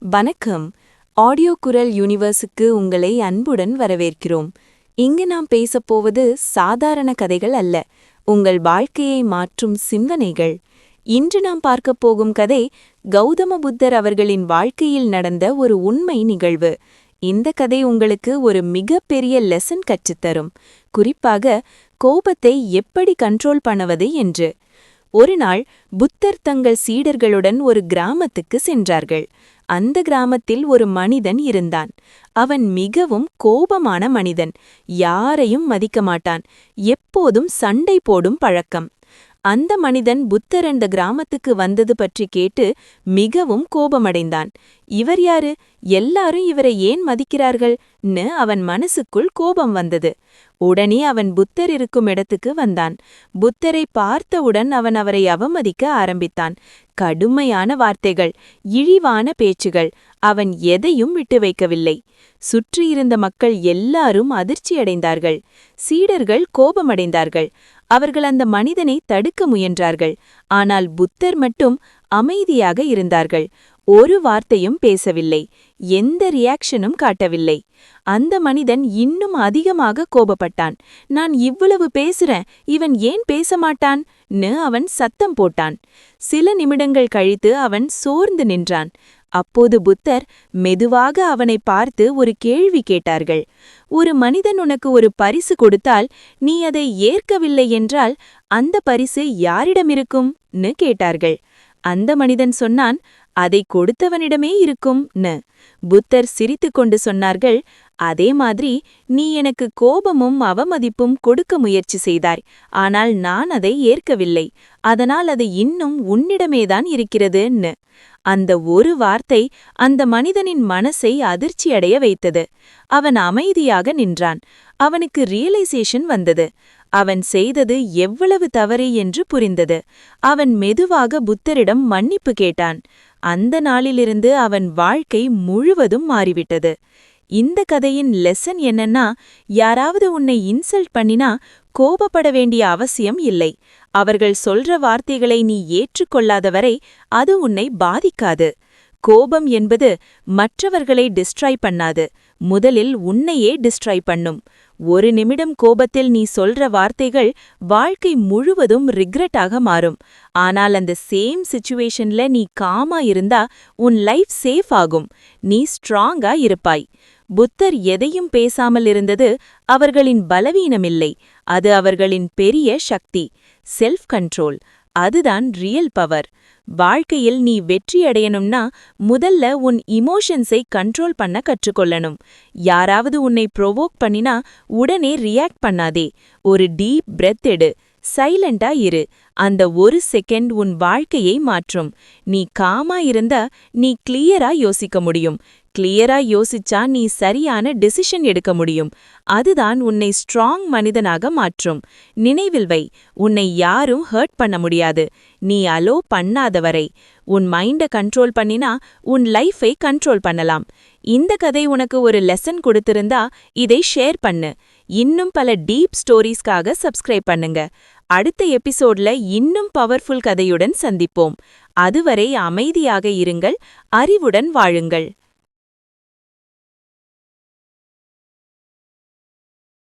வணக்கம். ஆடியோ குரல் யூனிவர்ஸுக்கு உங்களை அன்புடன் வரவேற்கிறோம். இங்கு நாம் பேசப்போவது சாதாரண கதைகள் அல்ல, உங்கள் வாழ்க்கையை மாற்றும் சிந்தனைகள். இன்று நாம் பார்க்கப் போகும் கதை கௌதம புத்தர் அவர்களின் வாழ்க்கையில் நடந்த ஒரு உண்மை நிகழ்வு. இந்த கதை உங்களுக்கு ஒரு மிகப்பெரிய லெசன் கற்றுத்தரும், குறிப்பாக கோபத்தை எப்படி கண்ட்ரோல் பண்ணுவது என்று. ஒரு நாள் புத்தர் தங்கள் சீடர்களுடன் ஒரு கிராமத்துக்கு சென்றார்கள். அந்த கிராமத்தில் ஒரு மனிதன் இருந்தான். அவன் மிகவும் கோபமான மனிதன். யாரையும் மதிக்க மாட்டான். எப்போதும் சண்டை போடும் பழக்கம். அந்த மனிதன் புத்தர் அந்த கிராமத்துக்கு வந்தது பற்றி கேட்டு மிகவும் கோபமடைந்தான். இவர் யாரு? எல்லாரும் இவரை ஏன் மதிக்கிறார்கள்?ன்னு அவன் மனசுக்குள் கோபம் வந்தது. உடனே அவன் புத்தர் இருக்கும் இடத்துக்கு வந்தான். புத்தரை பார்த்தவுடன் அவன் அவரை அவமதிக்க ஆரம்பித்தான். கடுமையான வார்த்தைகள், இழிவான பேச்சுகள். அவன் எதையும் விட்டு வைக்கவில்லை. சுற்றியிருந்த மக்கள் எல்லாரும் அதிர்ச்சியடைந்தார்கள். சீடர்கள் கோபமடைந்தார்கள். அவர்கள் அந்த மனிதனை தடுக்க முயன்றார்கள். ஆனால் புத்தர் மட்டும் அமைதியாக இருந்தார்கள். ஒரு வார்த்தையும் பேசவில்லை. எந்த ரியாக்ஷனும் காட்டவில்லை. அந்த மனிதன் இன்னும் அதிகமாக கோபப்பட்டான். நான் இவ்வளவு பேசுறேன், இவன் ஏன் பேச மாட்டான்?ன்னு அவன் சத்தம் போட்டான். சில நிமிடங்கள் கழித்து அவன் சோர்ந்து நின்றான். அப்போது புத்தர் மெதுவாக அவனை பார்த்து ஒரு கேள்வி கேட்டார்கள். ஒரு மனிதன் உனக்கு ஒரு பரிசு கொடுத்தால் நீ அதை ஏற்கவில்லை என்றால் அந்த பரிசு யாரிடமிருக்கும்?ன்னு கேட்டார்கள். அந்த மனிதன் சொன்னான், அதை கொடுத்தவனிடமே இருக்கும்.ன்னு. புத்தர் சிரித்துக்கொண்டு சொன்னார்கள், அதே மாதிரி நீ எனக்கு கோபமும் அவமதிப்பும் கொடுக்க முயற்சி செய்தாய். ஆனால் நான் அதை ஏற்கவில்லை. அதனால் அது இன்னும் உன்னிடமேதான் இருக்கிறதுன்னு. அந்த ஒரு வார்த்தை அந்த மனிதனின் மனசை அதிர்ச்சியடைய வைத்தது. அவன் அமைதியாக நின்றான். அவனுக்கு ரியலைசேஷன் வந்தது. அவன் செய்தது எவ்வளவு தவறு என்று புரிந்தது. அவன் மெதுவாக புத்தரிடம் மன்னிப்பு கேட்டான். அந்த நாளிலிருந்து அவன் வாழ்க்கை முழுவதும் மாறிவிட்டது. இந்த கதையின் லெசன் என்னன்னா, யாராவது உன்னை இன்சல்ட் பண்ணினா கோபப்பட வேண்டிய அவசியம் இல்லை. அவர்கள் சொல்ற வார்த்தைகளை நீ ஏற்றுக்கொள்ளாதவரை அது உன்னை பாதிக்காது. கோபம் என்பது மற்றவர்களை டிஸ்ட்ராய் பண்ணாது, முதலில் உன்னையே டிஸ்ட்ராய் பண்ணும். ஒரு நிமிடம் கோபத்தில் நீ சொல்ற வார்த்தைகள் வாழ்க்கை முழுவதும் ரிக்ரெட்டாக மாறும். ஆனால் அந்த சேம் சிச்சுவேஷன்ல நீ காமா இருந்தா உன் லைஃப் சேஃப் ஆகும். நீ ஸ்ட்ராங்கா இருப்பாய். புத்தர் எதையும் பேசாமல் இருந்தது அவர்களின் பலவீனமில்லை, அது அவர்களின் பெரிய சக்தி. செல்ஃப் கண்ட்ரோல், அதுதான் ரியல் பவர். வாழ்க்கையில் நீ வெற்றியடையணும்னா முதல்ல உன் இமோஷன்ஸை கண்ட்ரோல் பண்ண கற்றுக்கொள்ளணும். யாராவது உன்னை ப்ரொவோக் பண்ணினா உடனே ரியாக்ட் பண்ணாதே. ஒரு டீப் பிரெத் எடு, சைலண்டா இரு. அந்த ஒரு செகண்ட் உன் வாழ்க்கையை மாற்றும். நீ காமா இருந்தா நீ கிளியரா யோசிக்க முடியும். கிளியரா யோசிச்சா நீ சரியான டெசிஷன் எடுக்க முடியும். அதுதான் உன்னை ஸ்ட்ராங் மனிதனாக மாற்றும். நினைவில் வை, உன்னை யாரும் ஹர்ட் பண்ண முடியாது, நீ அலோ பண்ணாதவரை. உன் மைண்ட கண்ட்ரோல் பண்ணினா உன் லைஃபை கண்ட்ரோல் பண்ணலாம். இந்த கதை உனக்கு ஒரு லெசன் கொடுத்திருந்தா இதை ஷேர் பண்ணு. இன்னும் பல டீப் ஸ்டோரீஸ்க்காக சப்ஸ்கிரைப் பண்ணுங்க. அடுத்த எபிசோட்ல இன்னும் பவர்ஃபுல் கதையுடன் சந்திப்போம். அதுவரை அமைதியாக இருங்கள், அறிவுடன் வாழுங்கள்.